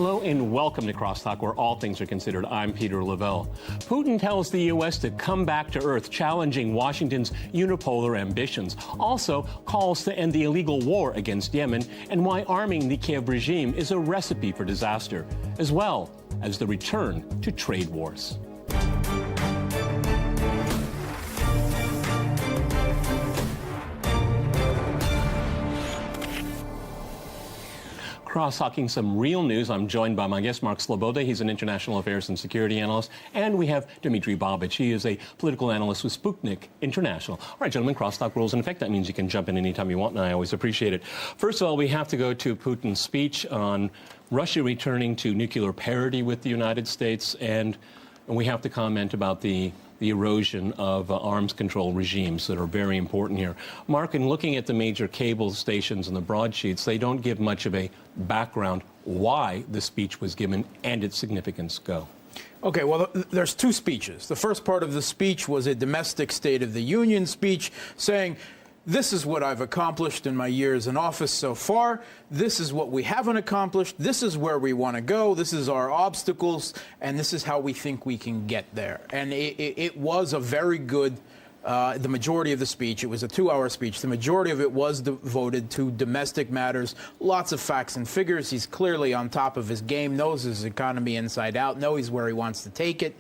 Hello and welcome to CrossTalk, where all things are considered. I'm Peter Lavelle. Putin tells the U.S. to come back to earth, challenging Washington's unipolar ambitions. Also calls to end the illegal war against Yemen and why arming the Kiev regime is a recipe for disaster, as well as the return to trade wars. Cross-talking some real news. I'm joined by my guest, Mark Sleboda. He's an international affairs and security analyst. And we have Dmitry Babich. He is a political analyst with Sputnik International. All right, gentlemen, crosstalk rules in effect. That means you can jump in anytime you want, and I always appreciate it. First of all, we have to go to Putin's speech on Russia returning to nuclear parity with the United States, and we have to comment about the erosion of arms control regimes that are very important here. Mark, in looking at the major cable stations and the broadsheets, they don't give much of a background why the speech was given and its significance. Go. Okay, well, there's two speeches. The first part of the speech was a domestic State of the Union speech saying, this is what I've accomplished in my years in office so far. This is what we haven't accomplished. This is where we want to go. This is our obstacles, and this is how we think we can get there. And it was a very good, the majority of the speech, it was a 2-hour speech. The majority of it was devoted to domestic matters, lots of facts and figures. He's clearly on top of his game, knows his economy inside out, knows where he wants to take it,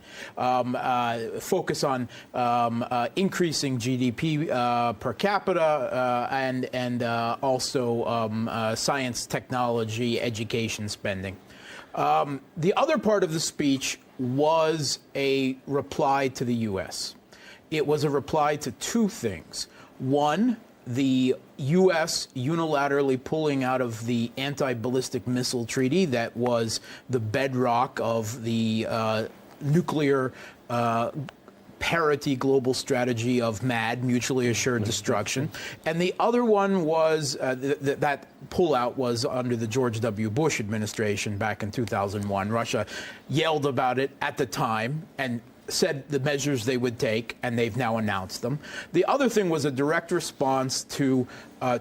focus on increasing GDP per capita and also science, technology, education spending. The other part of the speech was a reply to the U.S. It was a reply to two things. One, the U.S. unilaterally pulling out of the anti-ballistic missile treaty that was the bedrock of the nuclear parity global strategy of MAD, mutually assured destruction. And the other one was that pullout was under the George W. Bush administration back in 2001. Russia yelled about it at the time and said the measures they would take, and they've now announced them. The other thing was a direct response to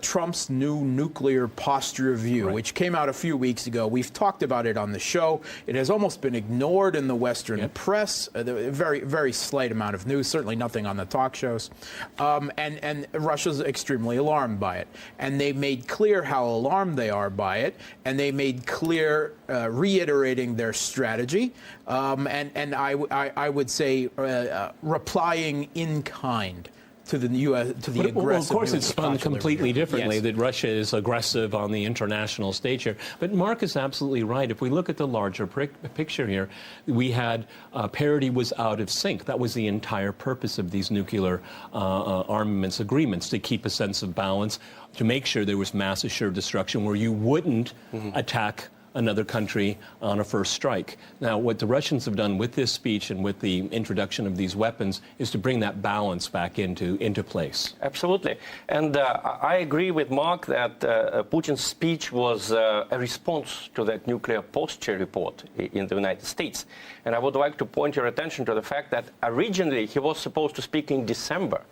Trump's new nuclear posture review, right, which came out a few weeks ago. We've talked about it on the show. It has almost been ignored in the Western press. Very, very slight amount of news, certainly nothing on the talk shows. And Russia's extremely alarmed by it. And they made clear how alarmed they are by it, and they made clear, reiterating their strategy, and I would say replying in kind to the U.S. to the aggressive. Well, of course, it's spun completely differently. Yes. That Russia is aggressive on the international stage here. But Mark is absolutely right. If we look at the larger picture here, we had parity was out of sync. That was the entire purpose of these nuclear armaments agreements, to keep a sense of balance, to make sure there was mass assured destruction where you wouldn't attack another country on a first strike. Now, what the Russians have done with this speech and with the introduction of these weapons is to bring that balance back into place. Absolutely. And I agree with Mark that Putin's speech was a response to that nuclear posture report in the United States. And I would like to point your attention to the fact that originally he was supposed to speak in December.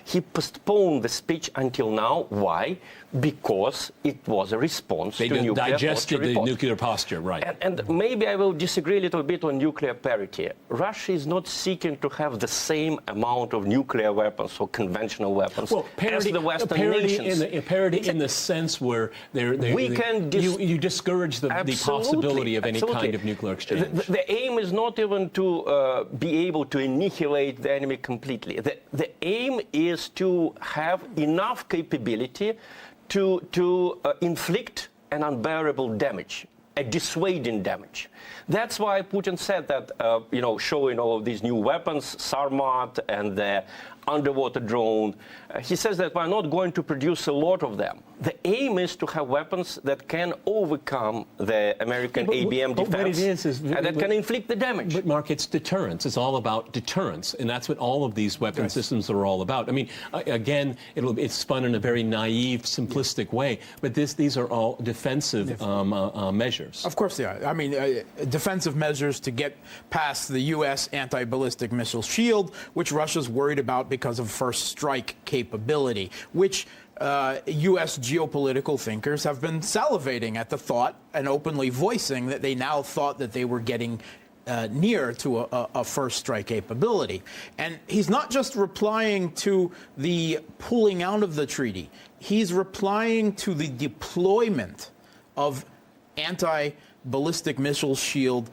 He postponed the speech until now. Why? Because it was a response to nuclear posture digested the report. Nuclear posture, right. And maybe I will disagree a little bit on nuclear parity. Russia is not seeking to have the same amount of nuclear weapons or conventional weapons as the Western nations. Parity in the sense where you discourage the possibility of any kind of nuclear exchange. The aim is not even to be able to annihilate the enemy completely. The aim is to have enough capability to inflict an unbearable damage, a dissuading damage. That's why Putin said that, showing all of these new weapons, Sarmat and the underwater drone, he says that we're not going to produce a lot of them. The aim is to have weapons that can overcome the American ABM defense and that can inflict the damage. But, Mark, it's deterrence. It's all about deterrence, and that's what all of these weapon systems are all about. I mean, again, it's spun in a very naive, simplistic way, but these are all defensive measures. Of course they are. I mean, defensive measures to get past the U.S. anti-ballistic missile shield, which Russia's worried about because of first strike capability, which U.S. geopolitical thinkers have been salivating at the thought and openly voicing that they now thought that they were getting near to a first strike capability. And he's not just replying to the pulling out of the treaty. He's replying to the deployment of anti-ballistic missile shield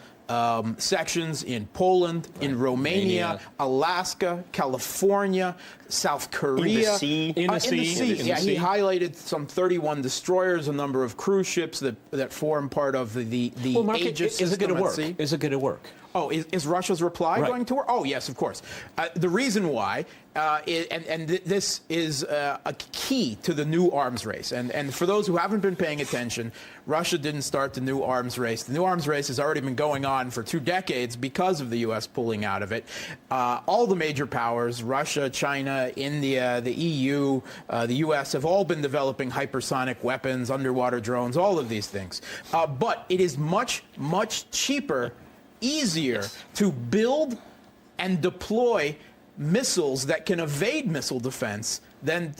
sections in Poland, in Romania, Alaska, California, South Korea. In the sea. Yeah, he highlighted some 31 destroyers, a number of cruise ships that form part of the Aegis system. Is it going to work? Sea. Is it going to work? Oh, is Russia's reply going to work? Oh, yes, of course. The reason why, this is a key to the new arms race. And for those who haven't been paying attention, Russia didn't start the new arms race. The new arms race has already been going on for 2 decades because of the U.S. pulling out of it. All the major powers, Russia, China, India, the EU, the U.S., have all been developing hypersonic weapons, underwater drones, all of these things. But it is much, much cheaper, easier to build and deploy missiles that can evade missile defense than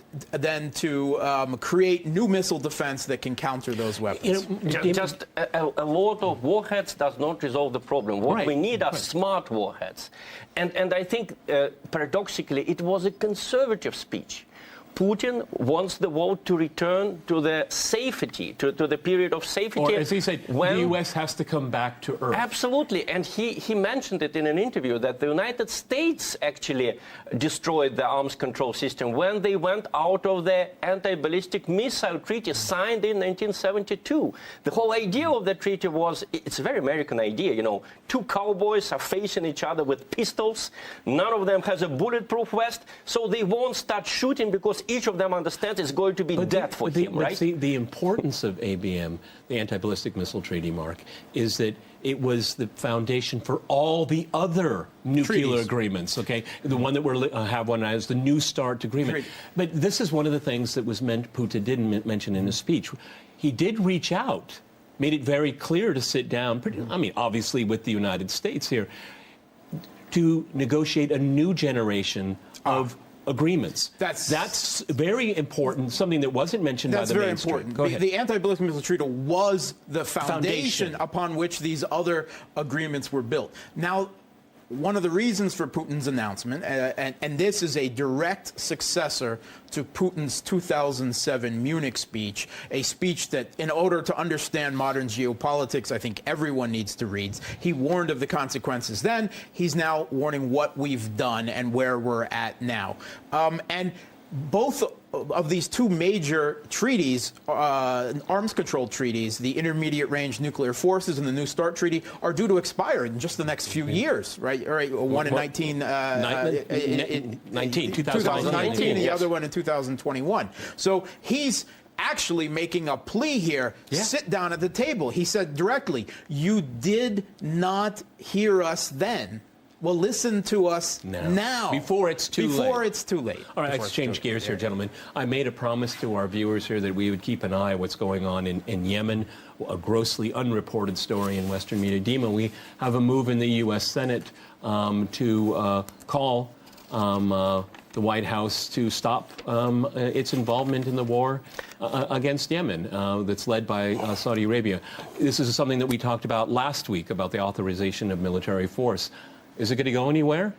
to create new missile defense that can counter those weapons. Just a lot of warheads does not resolve the problem. What we need are smart warheads. And I think, paradoxically, it was a conservative speech. Putin wants the world to return to the safety, to the period of safety. Or, as he said, the U.S. has to come back to earth. Absolutely. And he mentioned it in an interview that the United States actually destroyed the arms control system when they went out of the anti-ballistic missile treaty signed in 1972. The whole idea of the treaty was, it's a very American idea, you know, 2 cowboys are facing each other with pistols. None of them has a bulletproof vest, so they won't start shooting because each of them understands it's going to be death for him, right? See, the importance of ABM, the Anti-Ballistic Missile Treaty, Mark, is that it was the foundation for all the other nuclear agreements, okay? The one that we have one as the New START agreement. But this is one of the things that was Putin didn't mention in his speech. He did reach out, made it very clear to sit down, I mean, obviously with the United States here, to negotiate a new generation of agreements. That's very important, something that wasn't mentioned by the mainstream. That's very important. The Anti-Ballistic Missile Treaty was the foundation upon which these other agreements were built. Now, one of the reasons for Putin's announcement, and this is a direct successor to Putin's 2007 Munich speech, a speech that, in order to understand modern geopolitics, I think everyone needs to read. He warned of the consequences then. He's now warning what we've done and where we're at now. And both of these 2 major treaties, arms control treaties, the Intermediate Range Nuclear Forces and the New START Treaty, are due to expire in just the next few years, right? All right, one in 2019 and the other one in 2021. So he's actually making a plea here. Sit down at the table. He said directly, you did not hear us then. Well, listen to us now. Before it's too late. Before it's too late. All right, let's change gears here, gentlemen. I made a promise to our viewers here that we would keep an eye on what's going on in Yemen, a grossly unreported story in Western media. Dima, we have a move in the U.S. Senate to call the White House to stop its involvement in the war against Yemen that's led by Saudi Arabia. This is something that we talked about last week, about the authorization of military force. Is it going to go anywhere?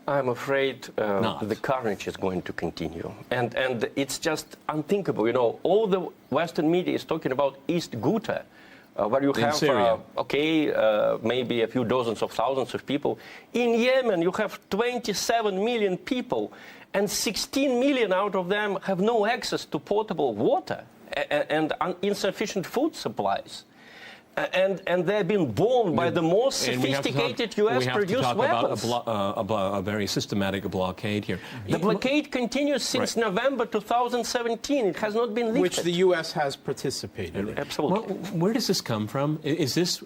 I'm afraid the carnage is going to continue. And it's just unthinkable. You know, all the Western media is talking about East Ghouta, where you have, maybe a few dozens of thousands of people. In Yemen, you have 27 million people, and 16 million out of them have no access to potable water and insufficient food supplies. And they've been bombed by the most sophisticated U.S.-produced weapons. We have to talk about a very systematic blockade here. The blockade continues since November 2017. It has not been lifted. Which the U.S. has participated in. Absolutely. Well, where does this come from? Is this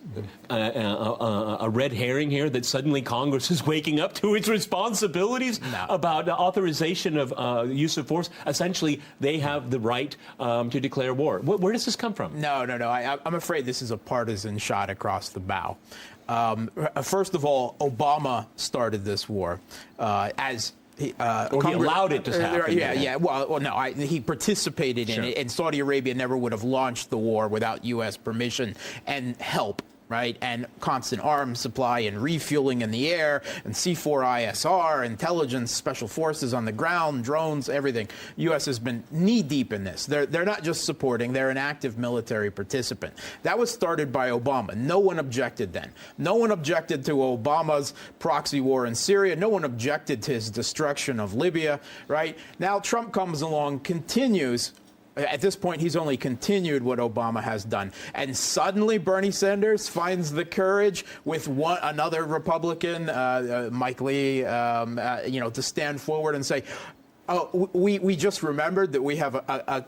a red herring here that suddenly Congress is waking up to its responsibilities about authorization of use of force? Essentially, they have the right to declare war. Where does this come from? No. I'm afraid this is a partisan shot across the bow. First of all, Obama started this war, as He allowed it to happen. Yeah. Well, no, he participated in it, and Saudi Arabia never would have launched the war without U.S. permission and help. Right, and constant arms supply and refueling in the air and C4ISR, intelligence, special forces on the ground, drones, everything. U.S. has been knee-deep in this. They're not just supporting, they're an active military participant. That was started by Obama. No one objected then. No one objected to Obama's proxy war in Syria. No one objected to his destruction of Libya, right? Now Trump comes along, continues. At this point, he's only continued what Obama has done. And suddenly Bernie Sanders finds the courage with another Republican, Mike Lee, to stand forward and say, oh, we just remembered that we have a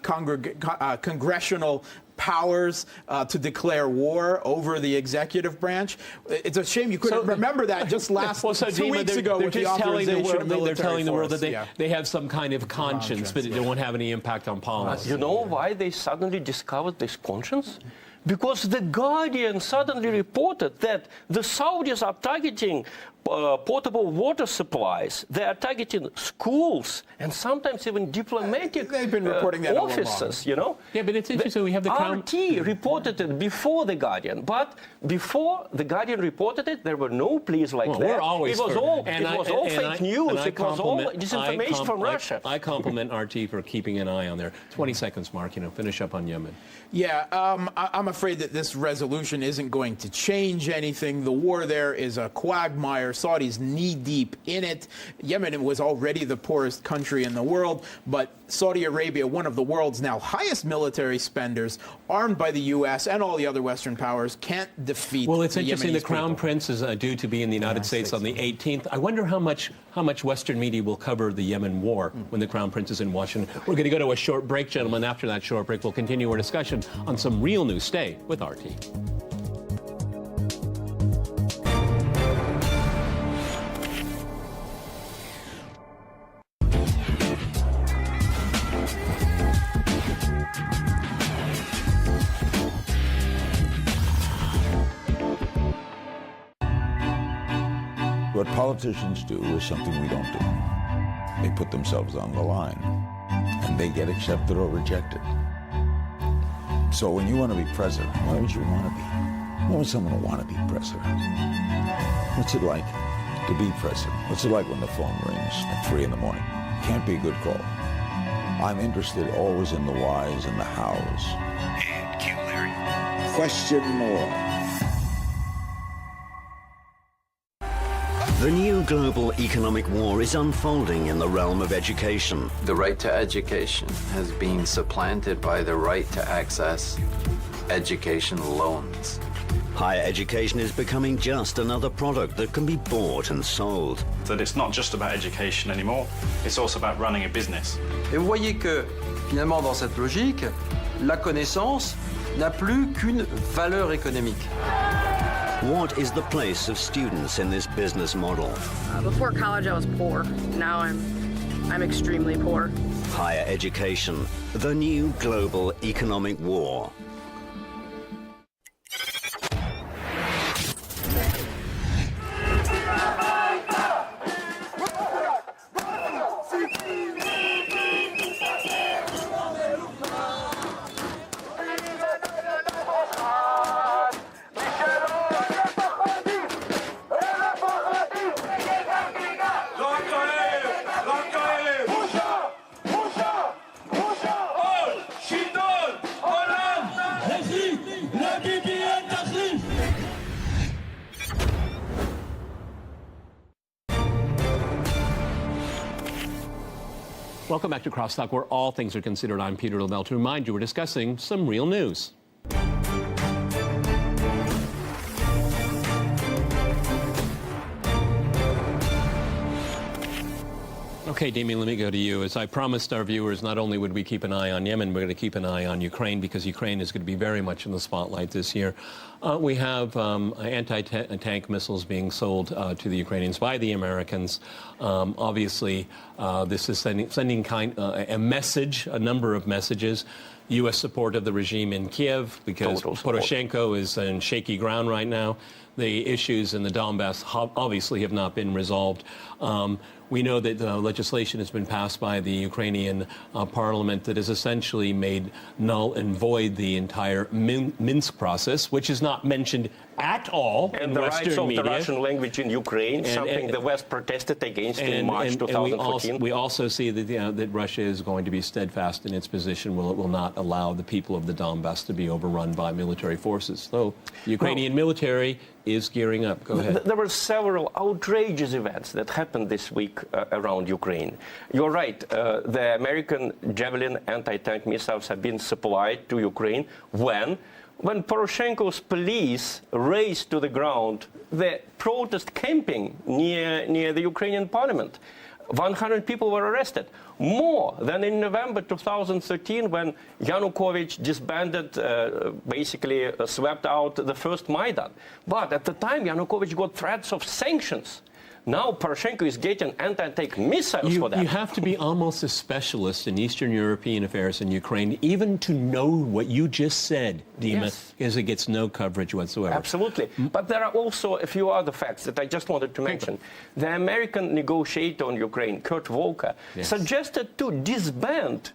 congressional powers to declare war over the executive branch. It's a shame you couldn't remember that just last 2 weeks ago with the authorization of military force. They're telling the world that they have some kind of conscience, but it won't have any impact on policy. You know why they suddenly discovered this conscience? Because The Guardian suddenly reported that the Saudis are targeting potable water supplies. They are targeting schools and sometimes even diplomatic They've been reporting that offices, you know? Yeah, but it's interesting. We have the Crown. RT reported it before The Guardian, but before The Guardian reported it, there were no pleas like that. We're always it was all fake news. It was all disinformation from Russia. I compliment RT for keeping an eye on there. 20 seconds, Mark. Finish up on Yemen. Yeah, I'm afraid that this resolution isn't going to change anything. The war there is a quagmire. Saudi's knee-deep in it. Yemen was already the poorest country in the world, but Saudi Arabia, one of the world's now highest military spenders, armed by the U.S. and all the other Western powers, can't defeat Well, it's the interesting. Yemenis The Crown Prince is due to be in the United States on the 18th. I wonder how much Western media will cover the Yemen war when the Crown Prince is in Washington. We're going to go to a short break, gentlemen. After that short break, we'll continue our discussion on some real news. Stay with RT. What politicians do is something we don't do. They put themselves on the line, and they get accepted or rejected. So when you want to be president, why would you want to be? Why would someone want to be president? What's it like to be president? What's it like when the phone rings at 3 in the morning? Can't be a good call. I'm interested always in the whys and the hows. And Q Larry. Question more. The new global economic war is unfolding in the realm of education. The right to education has been supplanted by the right to access education loans. Higher education is becoming just another product that can be bought and sold. That it's not just about education anymore, it's also about running a business. Et vous voyez que, finalement, dans cette logique, la connaissance n'a plus qu'une valeur économique. What is the place of students in this business model? Before college, I was poor. Now I'm extremely poor. Higher education, the new global economic war. Welcome back to CrossTalk, where all things are considered. I'm Peter Lobel. To remind you, we're discussing some real news. Okay, Damien, let me go to you. As I promised our viewers, not only would we keep an eye on Yemen, we're going to keep an eye on Ukraine, because Ukraine is going to be very much in the spotlight this year. We have anti-tank missiles being sold to the Ukrainians by the Americans. Obviously, this is sending a message, a number of messages. U.S. support of the regime in Kiev, because Poroshenko is in shaky ground right now. the issues in the Donbass obviously have not been resolved. We know that legislation has been passed by the Ukrainian parliament that has essentially made null and void the entire Minsk process, which is not mentioned at all in the Western rights of media. the Russian language in Ukraine, something the West protested against in March 2014. We also see that, that Russia is going to be steadfast in its position. It will not allow the people of the Donbass to be overrun by military forces. So the Ukrainian military is gearing up. Go ahead. There were several outrageous events that happened this week around Ukraine. You're right. The American Javelin anti-tank missiles have been supplied to Ukraine when Poroshenko's police razed to the ground the protest camping near the Ukrainian parliament. 100 people were arrested, more than in November 2013 when Yanukovych disbanded, basically swept out the first Maidan. But at the time, Yanukovych got threats of sanctions. Now Poroshenko is getting anti-tank missiles for that. You have to be almost a specialist in Eastern European affairs in Ukraine even to know what you just said, Dima, because it gets no coverage whatsoever. Absolutely. But there are also a few other facts that I just wanted to mention. The American negotiator on Ukraine, Kurt Volker, suggested to disband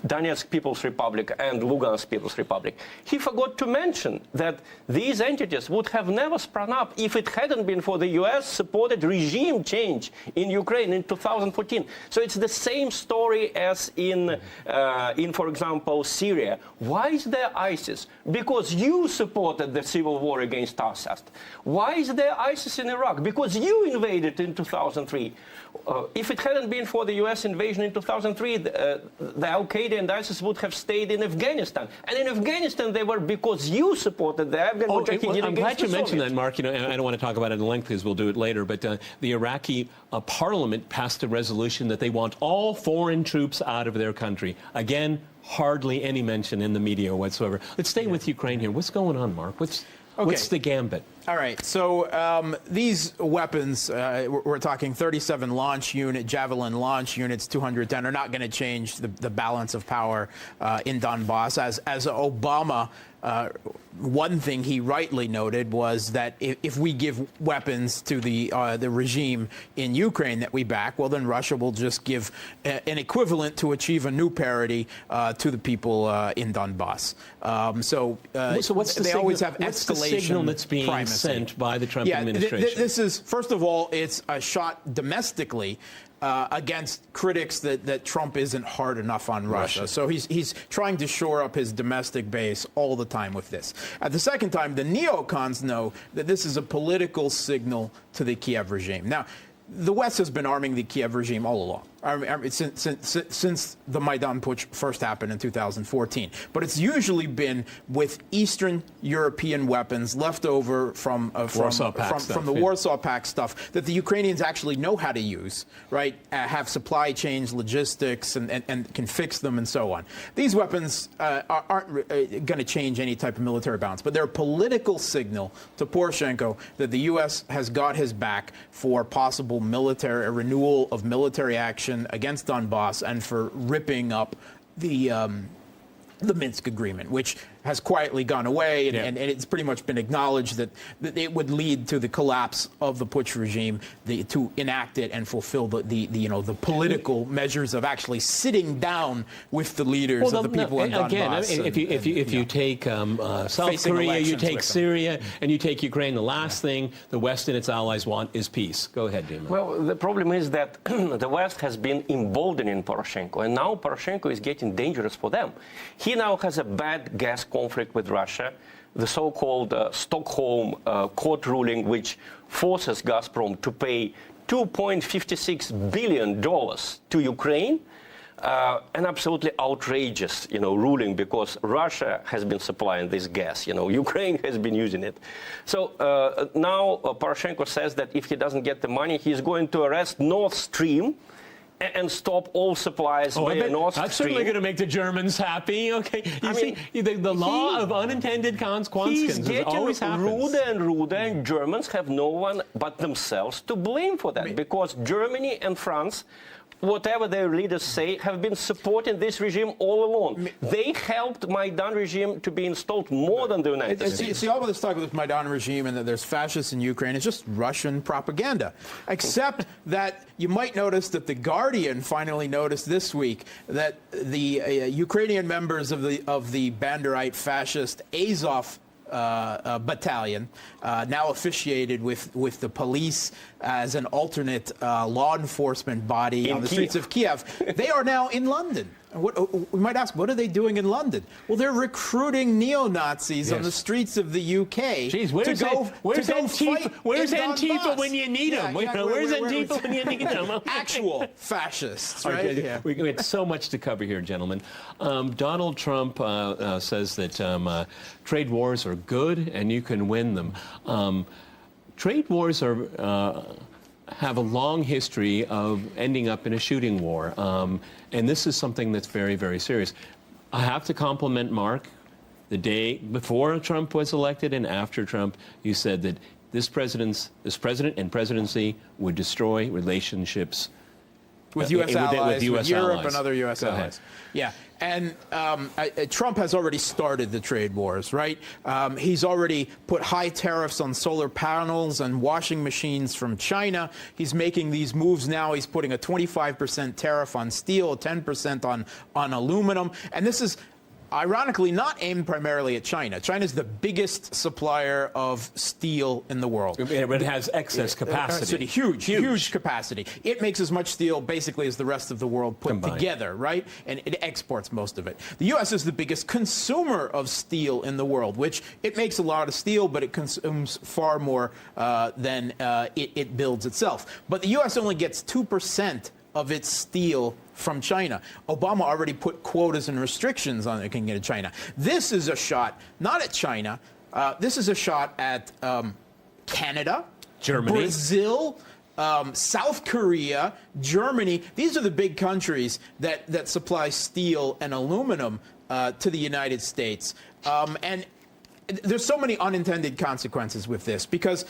Donetsk People's Republic and Lugansk People's Republic. He forgot to mention that these entities would have never sprung up if it hadn't been for the U.S.-supported regime change in Ukraine in 2014. So it's the same story as in for example, Syria. Why is there ISIS? Because you supported the civil war against Assad. Why is there ISIS in Iraq? Because you invaded in 2003. If it hadn't been for the U.S. invasion in 2003, the Al-Qaeda and ISIS would have stayed in Afghanistan. And in Afghanistan, they were because you supported the Afghan Mujahideen. I'm glad you mentioned that, Mark. You know, I don't want to talk about it in length because we'll do it later. But the Iraqi parliament passed a resolution that they want all foreign troops out of their country. Again, hardly any mention in the media whatsoever. Let's stay with Ukraine here. What's going on, Mark? What's the gambit? All right, so these weapons, we're talking 37 launch unit, Javelin launch units, 210, are not going to change the balance of power in Donbass. As Obama, one thing he rightly noted was that if we give weapons to the regime in Ukraine that we back, well, then Russia will just give an equivalent to achieve a new parity to the people in Donbass. So what's the they signal, always have what's escalation the signal that's being primacy. Sent by the Trump administration? This is, first of all, it's a shot domestically against critics that Trump isn't hard enough on Russia. So he's trying to shore up his domestic base all the time with this. At the second time, the neocons know that this is a political signal to the Kiev regime. Now, the West has been arming the Kiev regime all along, since the Maidan Putsch first happened in 2014. But it's usually been with Eastern European weapons left over from the Warsaw Pact stuff that the Ukrainians actually know how to use, right? Have supply chains, logistics, and can fix them and so on. These weapons aren't going to change any type of military balance, but they're a political signal to Poroshenko that the U.S. has got his back for possible a renewal of military action against Donbass and for ripping up the Minsk agreement, which has quietly gone away, and it's pretty much been acknowledged that it would lead to the collapse of the Putsch regime, to enact it and fulfill the political measures of actually sitting down with the leaders of the people in Donbass. Again, if you take South Korea, you take Syria, and you take Ukraine, the last thing the West and its allies want is peace. Go ahead, Dima. Well, the problem is that the West has been emboldening Poroshenko, and now Poroshenko is getting dangerous for them. He now has a bad gas conflict with Russia, the so-called Stockholm court ruling, which forces Gazprom to pay $2.56 billion to Ukraine, an absolutely outrageous, ruling because Russia has been supplying this gas. Ukraine has been using it. So now Poroshenko says that if he doesn't get the money, he's going to arrest Nord Stream and stop all supplies via Nord Stream. That's certainly going to make the Germans happy. Okay, the law of unintended consequences always happens. Ruder and ruder, and Germans have no one but themselves to blame for that, because Germany and France whatever their leaders say, have been supporting this regime all along. They helped Maidan regime to be installed more than the United States. See, all of this talk with Maidan regime and that there's fascists in Ukraine is just Russian propaganda. Except that you might notice that The Guardian finally noticed this week that the Ukrainian members of the Banderite fascist Azov battalion, now officiated with the police as an alternate law enforcement body on the streets of Kiev. They are now in London. We might ask, what are they doing in London? Well, they're recruiting neo-Nazis on the streets of the UK. Jeez, where's Antifa when you need them? Where's Antifa when you need them? Actual fascists, right? Okay, yeah. We have so much to cover here, gentlemen. Donald Trump says that trade wars are good and you can win them. Trade wars have a long history of ending up in a shooting war. And this is something that's very, very serious. I have to compliment Mark. The day before Trump was elected and after Trump, you said that this president and presidency would destroy relationships with U.S. allies, with Europe allies. and other U.S. Go allies. ahead. Yeah, and Trump has already started the trade wars, right? He's already put high tariffs on solar panels and washing machines from China. He's making these moves now. He's putting a 25% tariff on steel, 10% on aluminum, and this is ironically not aimed primarily at China. China's the biggest supplier of steel in the world. But it has excess capacity. Huge capacity. It makes as much steel basically as the rest of the world put combined together, right? And it exports most of it. The U.S. is the biggest consumer of steel in the world, which it makes a lot of steel, but it consumes far more than it builds itself. But the U.S. only gets 2% of its steel from China. Obama already put quotas and restrictions on it can get to China. This is a shot not at China. This is a shot at Canada, Germany, Brazil, South Korea, Germany. These are the big countries that supply steel and aluminum to the United States. And there's so many unintended consequences with this because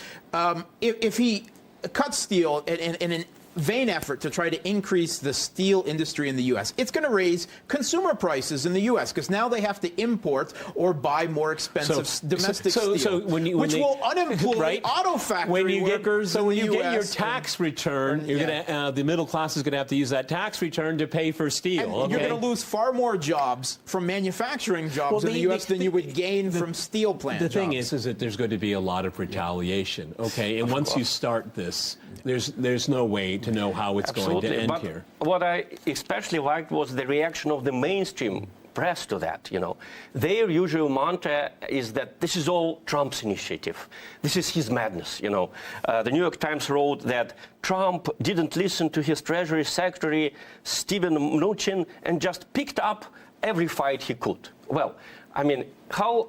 if he cuts steel in an vain effort to try to increase the steel industry in the U.S., it's going to raise consumer prices in the U.S. because now they have to import or buy more expensive domestic steel, which will unemploy auto factory workers in the U.S. When you get your tax return, you're gonna, the middle class is going to have to use that tax return to pay for steel. And you're going to lose far more jobs from manufacturing jobs in the U.S. than you would gain from steel plant jobs. The thing is that there's going to be a lot of retaliation, okay? And once you start this, there's no way to know how it's going to end here. What I especially liked was the reaction of the mainstream press to that. You know, their usual mantra is that this is all Trump's initiative. This is his madness. You know, the New York Times wrote that Trump didn't listen to his Treasury Secretary Steven Mnuchin and just picked up every fight he could. Well, I mean, how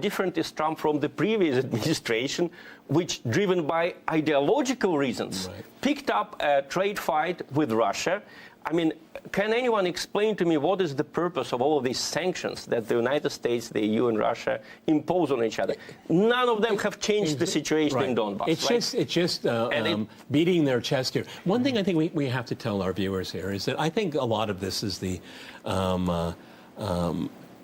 different is Trump from the previous administration, which, driven by ideological reasons, picked up a trade fight with Russia? I mean, can anyone explain to me what is the purpose of all of these sanctions that the United States, the EU, and Russia impose on each other? None of them have changed the situation in Donbass. It's just beating their chest here. One thing I think we have to tell our viewers here is that I think a lot of this is the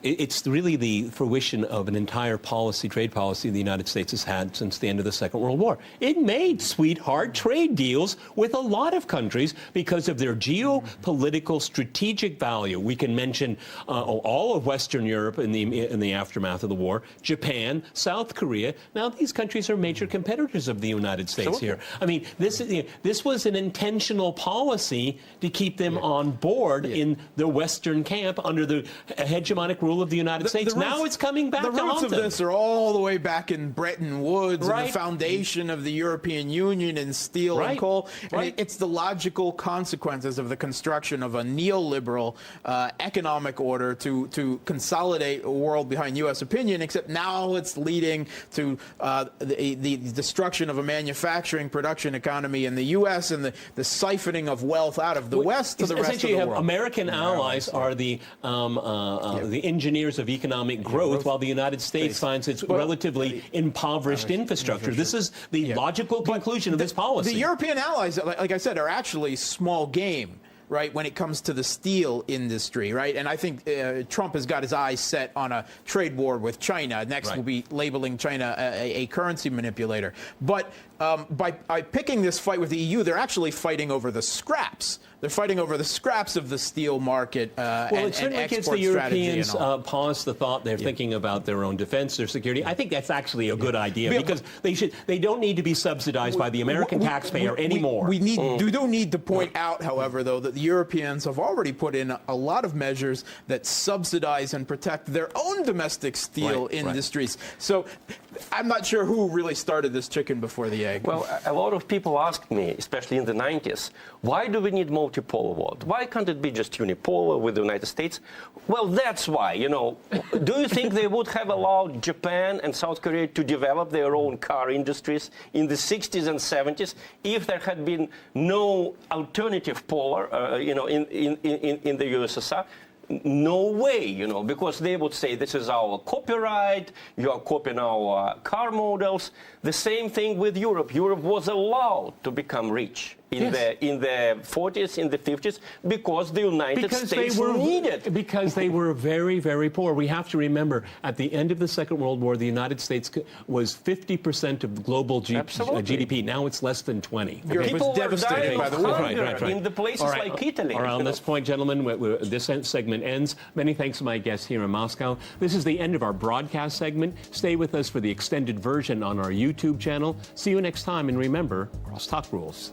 it's really the fruition of an entire trade policy the United States has had since the end of the Second World War. It made sweetheart trade deals with a lot of countries because of their geopolitical strategic value. We can mention all of Western Europe in the aftermath of the war, Japan, South Korea. Now these countries are major competitors of the United States here. I mean, this was an intentional policy to keep them on board in the Western camp under the hegemonic rule of the United States. Now it's coming back to haunt them. The roots of this are all the way back in Bretton Woods and the foundation of the European Union and steel and coal. And it's the logical consequences of the construction of a neoliberal economic order to consolidate a world behind U.S. opinion, except now it's leading to the destruction of a manufacturing production economy in the U.S. and the siphoning of wealth out of the West to the rest of the world. American allies are the engineers of economic growth, while the United States finds its relatively impoverished infrastructure. This is the logical conclusion of this policy. The European allies, like I said, are actually small game. right, when it comes to the steel industry, right? And I think Trump has got his eyes set on a trade war with China. Next will be labeling China a currency manipulator. But by picking this fight with the EU, they're actually fighting over the scraps. They're fighting over the scraps of the steel market it certainly gives the Europeans pause the thought. They're thinking about their own defense, their security. I think that's actually a good idea because they don't need to be subsidized by the American taxpayer anymore. We do need to point out, however, though, that the Europeans have already put in a lot of measures that subsidize and protect their own domestic steel industries. So I'm not sure who really started this chicken before the egg. Well, a lot of people asked me, especially in the 90s, why do we need multipolar world? Why can't it be just unipolar with the United States? Well, that's why, you know. Do you think they would have allowed Japan and South Korea to develop their own car industries in the 60s and 70s if there had been no alternative polar, you know, in the USSR? No way, you know, because they would say this is our copyright, you are copying our car models. The same thing with Europe. Europe was allowed to become rich in the 40s, in the 50s, because the United States needed. Because they were very, very poor. We have to remember, at the end of the Second World War, the United States was 50% of global GDP. Now it's less than 20. People were dying of hunger in the places like Italy. All right, on this point, gentlemen, this segment ends. Many thanks to my guests here in Moscow. This is the end of our broadcast segment. Stay with us for the extended version on our YouTube channel. See you next time, and remember, crosstalk rules.